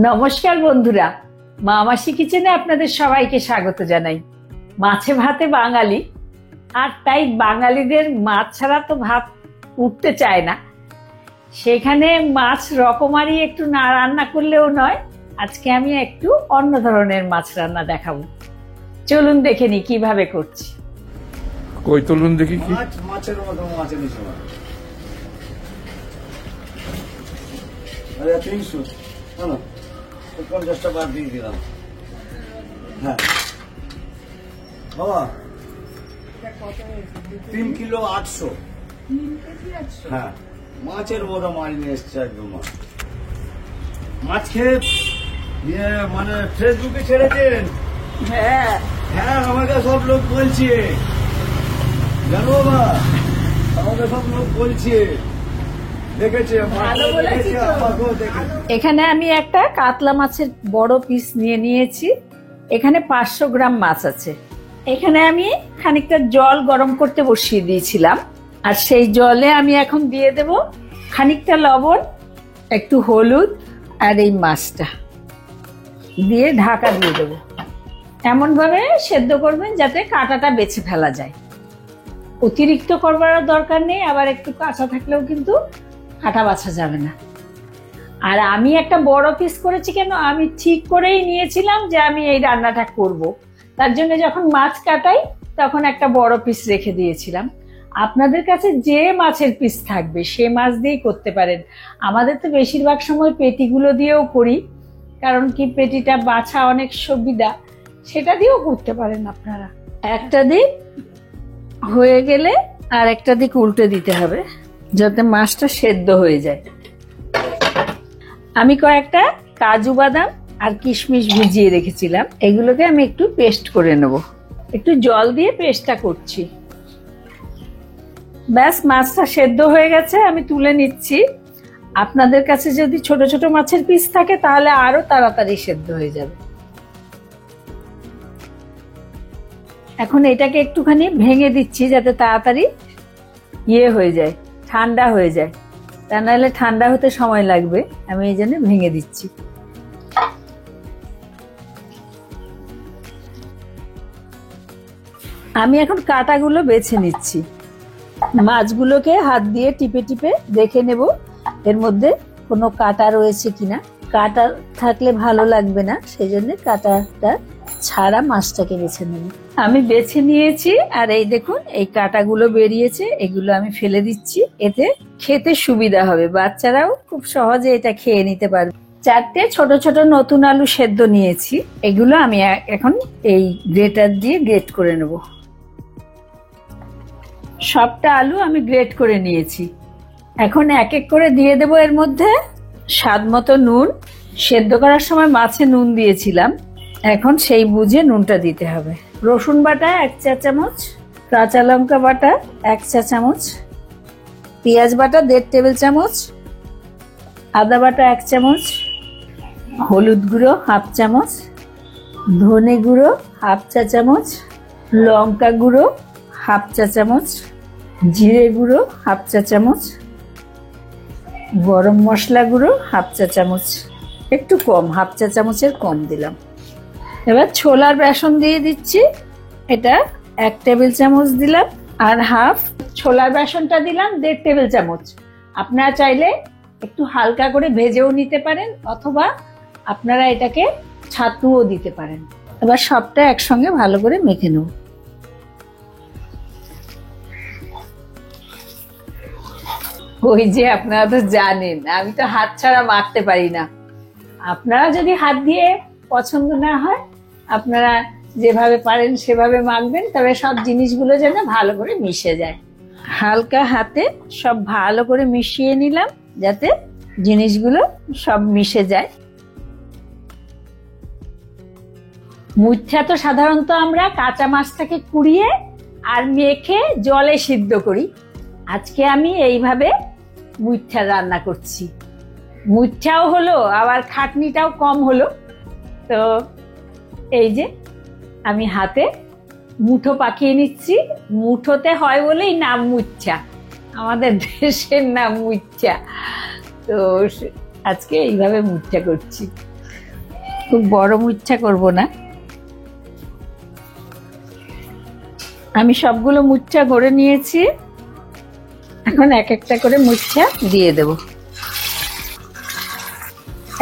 নমস্কার বন্ধুরা, মা মাসি কিচেনে আপনাদের সবাইকে স্বাগত জানাই। মাছে ভাতে বাঙালি, আর তাই বাঙালিদের মাছ ছাড়া তো ভাত উঠতে চায় না। সেখানে মাছ রকমারি একটু না রান্না করলেও নয়। আজকে আমি একটু অন্য ধরনের মাছ রান্না দেখাবো। চলুন দেখে নি কিভাবে করছি। কই তুলুন দেখি কি মাছের মতো মাছ এনেছে। 300 না 50টা বাদ দিয়ে দিলাম। হ্যাঁ বাবা 3 কিলো 800। হ্যাঁ মাছের মতো মাছ নিয়ে এসছে একদম। মাছ খেয়ে মানে ফেসবুকে ছেড়েছেন। হ্যাঁ হ্যাঁ আমাকে সব লোক বলছে, জানো বাবা, আমাকে সব লোক বলছে দেখেছে। এখানে আমি একটা কাতলা মাছের বড় পিস নিয়ে নিয়েছি। এখানে 500 গ্রাম মাছ আছে। এখানে আমি খানিকটা জল গরম করতে বসিয়ে দিয়েছিলাম, আর সেই জলে আমি এখন দিয়ে দেব খানিকটা লবণ, একটু হলুদ, আর এই মাছটা দিয়ে ঢাকা দিয়ে দেবো। এমন ভাবে সেদ্ধ করবেন যাতে কাঁটাটা বেছে ফেলা যায়। অতিরিক্ত করবার দরকার নেই, আবার একটু কাঁচা থাকলেও কিন্তু কাঁটা বাছা যাবে না। আর আমি একটা বড় পিস করেছি কেন, আমি ঠিক করেই নিয়েছিলাম যে আমি এই রান্নাটা করব। তার জন্য যখন মাছ কাটাই তখন একটা বড় পিস রেখে দিয়েছিলাম। আপনাদের কাছে যে মাছের পিস থাকবে সে মাছ দিয়েই করতে পারেন। আমাদের তো বেশিরভাগ সময় পেটিগুলো দিয়েও করি, কারণ কি পেটিটা বাছা অনেক সুবিধা, সেটা দিয়েও করতে পারেন আপনারা। একটা দিক হয়ে গেলে আর একটা দিক উল্টে দিতে হবে যাতে মাছটা সেদ্ধ হয়ে যায়। আমি কয়েকটা কাজু বাদাম আর কিশমিশ ভিজিয়ে রেখেছিলাম, এগুলোকে আমি একটু পেস্ট করে নেব। একটু জল দিয়ে পেস্টটা করছি। ব্যাস, মাছটা সেদ্ধ হয়ে গেছে, আমি তুলে নিচ্ছি। আপনাদের কাছে যদি ছোট ছোট মাছের পিস থাকে তাহলে আরো তাড়াতাড়ি সেদ্ধ হয়ে যাবে। এখন এটাকে একটুখানি ভেঙে দিচ্ছি যাতে তাড়াতাড়ি হয়ে যায়, ঠান্ডা হয়ে যায়। তা নাহলে ঠান্ডা হতে সময় লাগবে, আমি এই জন্য ভেঙে দিচ্ছি। আমি এখন কাঁটাগুলো বেছে নিচ্ছি। মাছগুলোকে হাত দিয়ে টিপে টিপে দেখে নেব এর মধ্যে কোনো কাঁটা রয়েছে কিনা। কাঁটা থাকলে ভালো লাগবে না, সেই জন্য কাঁটাটা ছাড়া মাছটাকে বেছে নেব। আমি বেছে নিয়েছি, আর এই দেখুন এই কাঁটাগুলো বেরিয়েছে, এগুলো আমি ফেলে দিচ্ছি। এতে খেতে সুবিধা হবে, বাচ্চারাও খুব সহজে এটা খেয়ে নিতে পারবে। 4টে ছোট ছোট নতুন আলু সেদ্ধ নিয়েছি, এগুলো আমি এখন এই গ্রেটার দিয়ে গ্রেট করে নেব। সবটা আলু আমি গ্রেট করে নিয়েছি। এখন এক এক করে দিয়ে দেব এর মধ্যে স্বাদ মতো নুন। সেদ্ধ করার সময় মাছে নুন দিয়েছিলাম, এখন সেই বুঝে নুনটা দিতে হবে। রসুন বাটা 1 চা চামচ, কাঁচা লঙ্কা বাটা 1 চা চামচ, পেঁয়াজ বাটা 1.5 টেবিল চামচ, আদা বাটা 1 চামচ, হলুদ গুঁড়ো 1/2 চামচ, ধনে গুঁড়ো 1/2 চা চামচ, লঙ্কা গুঁড়ো 1/2 চা চামচ, জিরে গুঁড়ো 1/2 চা চামচ, গরম মশলা গুঁড়ো 1/2 চা চামচ, একটু কম, 1/2 চা চামচের কম দিলাম। এবার ছোলার বেসন দিয়ে দিচ্ছি, এটা 1 টেবিল চামচ দিলাম, আর হাফ ছোলার বেসনটা দিলাম 1.5 টেবিল চামচ। আপনারা চাইলে একটু হালকা করে ভেজেও নিতে পারেন, অথবা আপনারা এটাকে ছাতুও দিতে পারেন। এবার সবটা একসঙ্গে ভালো করে মেখে নেব। ওই যে আপনারা তো জানেন আমি তো হাত ছাড়া মাখতে পারি না। আপনারা যদি হাত দিয়ে পছন্দ না হয় আপনারা যেভাবে পারেন সেভাবে মাখবেন, তবে সব জিনিসগুলো যেন ভালো করে মিশে যায়। হালকা হাতে সব ভালো করে মিশিয়ে নিলাম যাতে জিনিসগুলো সব মিশে যায়। মুইঠা তো সাধারণত আমরা কাঁচা মাছটাকে কুড়িয়ে আর মেখে জলে সিদ্ধ করি। আজকে আমি এইভাবে মুইঠা রান্না করছি। মুইঠাও হলো, আবার খাটনিটাও কম হলো। তো এই যে আমি হাতে মুঠো পাকিয়ে নিচ্ছি। মুঠোতে হয় বলেই নাম মুইঠা, আমাদের দেশের নাম মুইঠা। তো আজকে এইভাবে মুইঠা করছি। খুব বড় মুচ্ছা করব না। আমি সবগুলো মুচ্ছা করে নিয়েছি, এখন এক একটা করে মুচ্ছা দিয়ে দেব।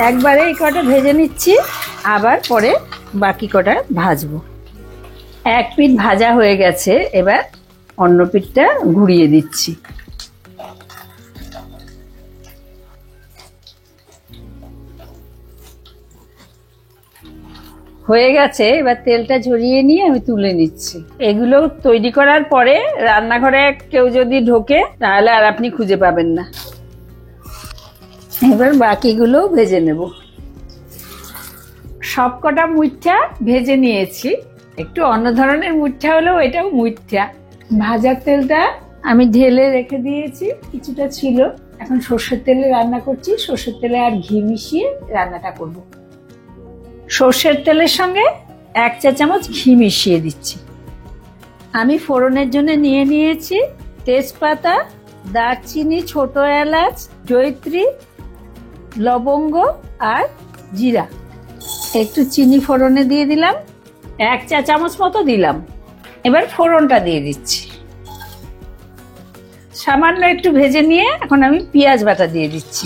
একবারে এই কটা ভেজে নিচ্ছি, আবার পরে বাকি কটা ভাজবো। এক পিঠ ভাজা হয়ে গেছে, এবার অন্য পিঠটা ঘুরিয়ে দিচ্ছি। হয়ে গেছে, এবার তেলটা ঝরিয়ে নিয়ে আমি তুলে নিচ্ছি। এগুলো তৈরি করার পরে রান্নাঘরে কেউ যদি ঢোকে তাহলে আর আপনি খুঁজে পাবেন না। এবার বাকিগুলো ভেজে নেব। সবকটা মুঠা ভেজে নিয়েছি, একটু অন্য ধরনের মুঠা হলেও এটাও মুঠা। ভাজার তেলটা আমি ঢেলে রেখে দিয়েছি, কিছুটা ছিল। এখন সর্ষের তেলে রান্না করছি, সর্ষের তেলে আর ঘি মিশিয়ে রান্নাটা করব। সর্ষের তেলের সঙ্গে 1 চা চামচ ঘি মিশিয়ে দিচ্ছি। আমি ফোড়নের জন্য নিয়ে নিয়েছি তেজপাতা, দারচিনি, ছোট এলাচ, জয়িত্রী, লবঙ্গ আর জিরা। একটু চিনি ফোড়নে দিয়ে দিলাম, 1 চা চামচ মতো দিলাম। এবার ফোড়নটা দিয়ে দিচ্ছি। সামান্য একটু ভেজে নিয়ে এখন আমি পেঁয়াজ বাটা দিয়ে দিচ্ছি।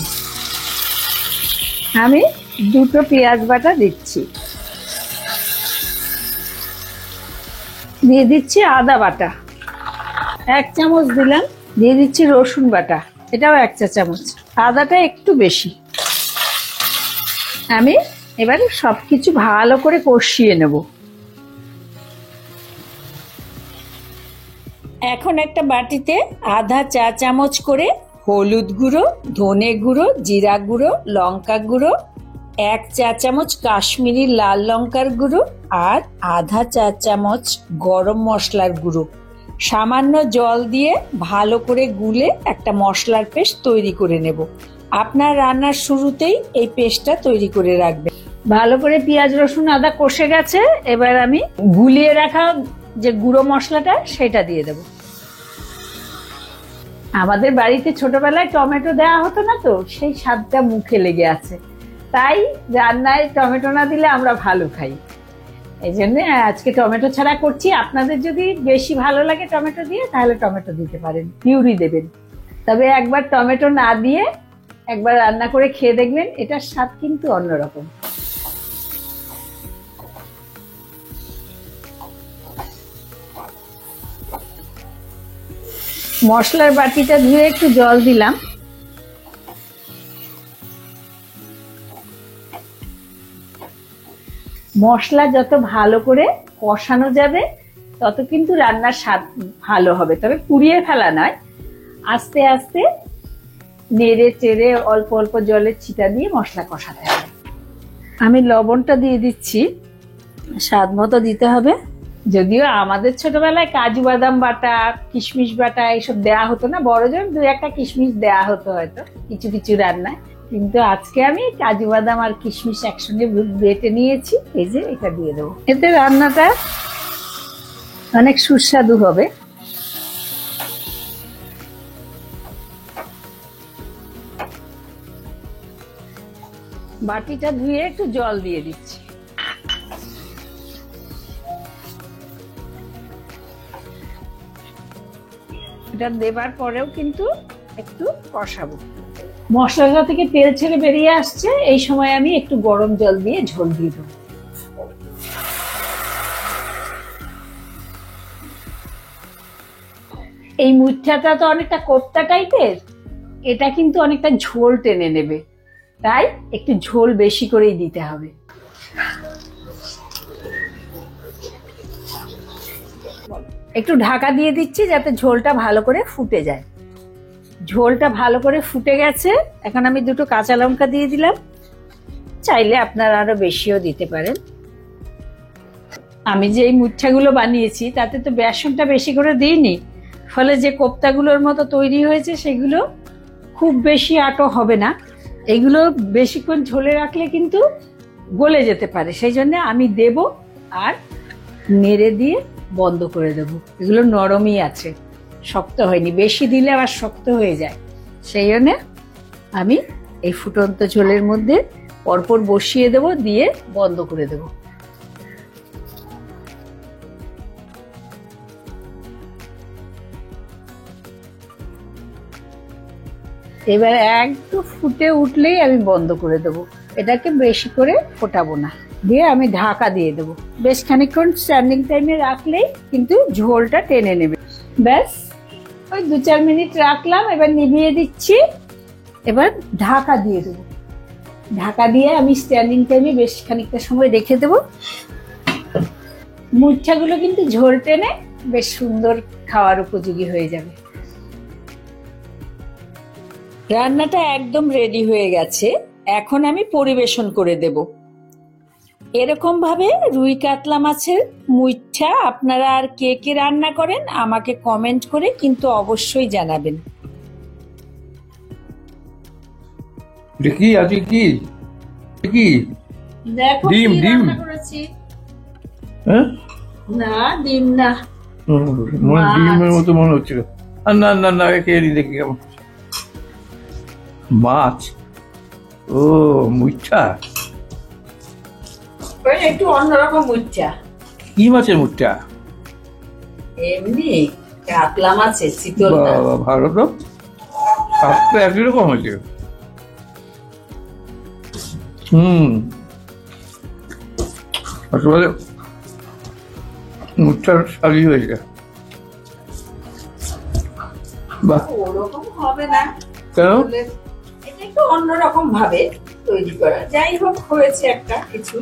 আমি 2টো পেঁয়াজ বাটা দিচ্ছি। দিয়ে দিচ্ছি আদা বাটা 1 চামচ দিলাম। দিয়ে দিচ্ছি রসুন বাটা, এটাও 1 চা চামচ। আদাটা একটু বেশি। আমি এবারে সবকিছু ভালো করে কষিয়ে নেব। এখন একটা বাটিতে আধা চা চামচ করে হলুদ গুঁড়ো, ধনে গুঁড়ো, জিরা গুঁড়ো, লঙ্কা গুঁড়ো, 1 চা চামচ কাশ্মীরি লাল লঙ্কার গুঁড়ো আর আধা চা চামচ গরম মশলার গুঁড়ো সামান্য জল দিয়ে ভালো করে গুলে একটা মশলার পেস্ট তৈরি করে নেব। আপনার রান্নার শুরুতেই এই পেস্টটা তৈরি করে রাখবেন। ভালো করে পেঁয়াজ, রসুন, আদা কষে গেছে, এবার আমি গুলিয়ে রাখা যে গুঁড়ো মশলাটা সেটা দিয়ে দেব। আমাদের বাড়িতে ছোটবেলায় টমেটো দেওয়া হতো না, তো সেই স্বাদটা মুখে লেগে আছে, তাই রান্নায় টমেটো না দিলে আমরা ভালো খাই। এই জন্য আজকে টমেটো ছাড়া করছি। আপনাদের যদি বেশি ভালো লাগে টমেটো দিয়ে, তাহলে টমেটো দিতে পারেন, পিউরি দেবেন। তবে একবার টমেটো না দিয়ে একবার রান্না করে খেয়ে দেখবেন, এটার স্বাদ কিন্তু অন্যরকম। মশলার বাটিটা ধুয়ে একটু জল দিলাম। মশলা যত ভালো করে কষানো যাবে তত কিন্তু রান্নার স্বাদ ভালো হবে। তবে পুড়িয়ে ফেলা নয়, আস্তে আস্তে নেড়ে চেড়ে অল্প অল্প জলের ছিটা দিয়ে মশলা কষাতে হবে। আমি লবণটা দিয়ে দিচ্ছি, স্বাদ মতো দিতে হবে। যদিও আমাদের ছোটবেলায় কাজু বাদাম বাটা, কিশমিশ বাটা এইসব দেয়া হতো না, বড়জোর 2-1টা কিশমিশ দেয়া হতো হয়তো কিছু কিছু রান্নায়, কিন্তু আজকে আমি কাজু বাদাম আর কিশমিশ একসঙ্গে বেটে নিয়েছি। এই যে এটা দিয়ে দেবো, এতে রান্নাটা অনেক সুস্বাদু হবে। বাটিটা ধুয়ে একটু জল দিয়ে দিচ্ছি। এটা দেবার পরেও কিন্তু একটু কষাবো। মশলাটা থেকে তেল ছেড়ে বেরিয়ে আসছে, এই সময় আমি একটু গরম জল দিয়ে ঝোল দিয়ে দেবো। এই মুচ্ছাটা তো অনেকটা কোপ্তা টাইপের, এটা কিন্তু অনেকটা ঝোল টেনে নেবে, তাই একটু ঝোল বেশি করেই দিতে হবে। একটু ঢাকা দিয়ে দিচ্ছি যাতে ঝোলটা ভালো করে ফুটে যায়। ঝোলটা ভালো করে ফুটে গেছে, এখন আমি 2টো কাঁচা লঙ্কা দিয়ে দিলাম। চাইলে আপনারা আরো বেশিও দিতে পারেন। আমি যে এই মুচ্ছাগুলো বানিয়েছি তাতে তো বেসনটা বেশি করে দিইনি, ফলে যে কোপ্তাগুলোর মতো তৈরি হয়েছে সেগুলো খুব বেশি আটো হবে না। এগুলো বেশিক্ষণ ঝোলে রাখলে কিন্তু গলে যেতে পারে, সেই জন্য আমি দেব আর নেড়ে দিয়ে বন্ধ করে দেব। এগুলো নরমই আছে, শক্ত হয়নি, বেশি দিলে আবার শক্ত হয়ে যায়। সেই জন্য আমি এই ফুটন্ত ঝোলের মধ্যে পরপর বসিয়ে দেব, দিয়ে বন্ধ করে দেব। এবার একটু ফুটে উঠলেই আমি বন্ধ করে দেব। এটাকে বেশি করে ফোটাবো না, দিয়ে আমি ঢাকা দিয়ে দেব। বেশ খানিকক্ষণ স্ট্যান্ডিং টাইমে রাখলেই কিন্তু ঝোলটা টেনে নেবে। ব্যাস, ওই 2-4 মিনিট রাখলাম, এবার নিভিয়ে দিচ্ছি। এবার ঢাকা দিয়ে দেবো। ঢাকা দিয়ে আমি স্ট্যান্ডিং টাইমে বেশ খানিকটা সময় রেখে দেব। মুচ্ছাগুলো কিন্তু ঝোল টেনে বেশ সুন্দর খাওয়ার উপযোগী হয়ে যাবে। রান্নাটা একদম রেডি হয়ে গেছে, এখন আমি পরিবেশন করে দেব। এরকম ভাবে রুই কাতলা মাছের মুইঠা আপনারা আর কে কে রান্না করেন আমাকে কমেন্ট করে কিন্তু অবশ্যই জানাবেন। দেখি আজকে কি কি দেখো ডিম, কি ডিম। রান্না করেছি। হ্যাঁ না, ডিম না, মনে মাছ। ডিমের মতো মনে হচ্ছিল। আর না না না, খেয়ে নি দেখি কেমন। মাছ, ও মুচ্ছা। ওই একটু অন্যরকম মুচ্ছা। কি মাছের মুচ্ছা? এমনি কাতলা মাছের চিতল না। বাবা, ভালো তো, স্বাদটা একই রকম হয়েছে। আসলে মুচ্ছার স্বাদই হয়েছে। বাহ, ওরকম হবে না, কেন? এটা একটু অন্যরকম ভাবে তৈরি করা। যাই হোক, হয়েছে একটা কিছু।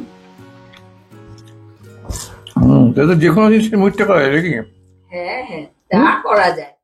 তাহলে যে কোনো জিনিসের মুচ্ছা করা যায় নাকি? হ্যাঁ হ্যাঁ, তা করা যায়।